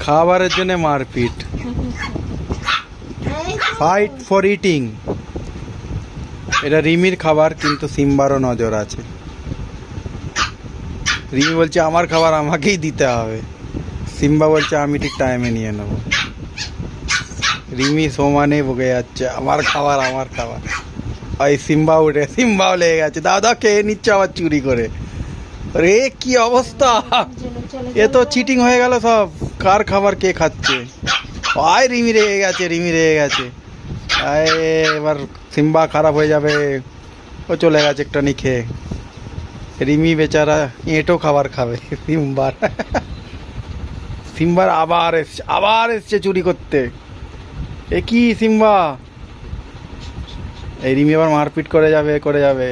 খাবারের জন্য মারপিট, ফাইট ফর ইটিং। এটা রিমির খাবার, কিন্তু সিম্বারও নজর আছে। রিমি বলছে আমার খাবার আমাকেই দিতে হবে, সিম্বা বলছে আমি ঠিক টাইমে নিয়ে নেব। রিমি সমানে বকে যাচ্ছে আমার খাবার আমার খাবার। ওই সিম্বা উঠে, সিম্বাও লেগে গেছে, দাদা খেয়ে নিচ্ছে আবার চুরি করে। রে কি অবস্থা, এ তো চিটিং হয়ে গেল সব। কার খাবার কে খাচ্ছে? আয় রিমি রেগে গেছে, রিমি রেগে গেছে। আয় এবার সিম্বা খারাপ হয়ে যাবে। ও চলে গেছে একটানি খেয়ে। রিমি বেচারা এঁটো খাবার খাবে সিম্বার। সিম্বার আবার এসছে চুরি করতে। এ কি সিম্বা? এই রিমি আবার মারপিট করে যাবে।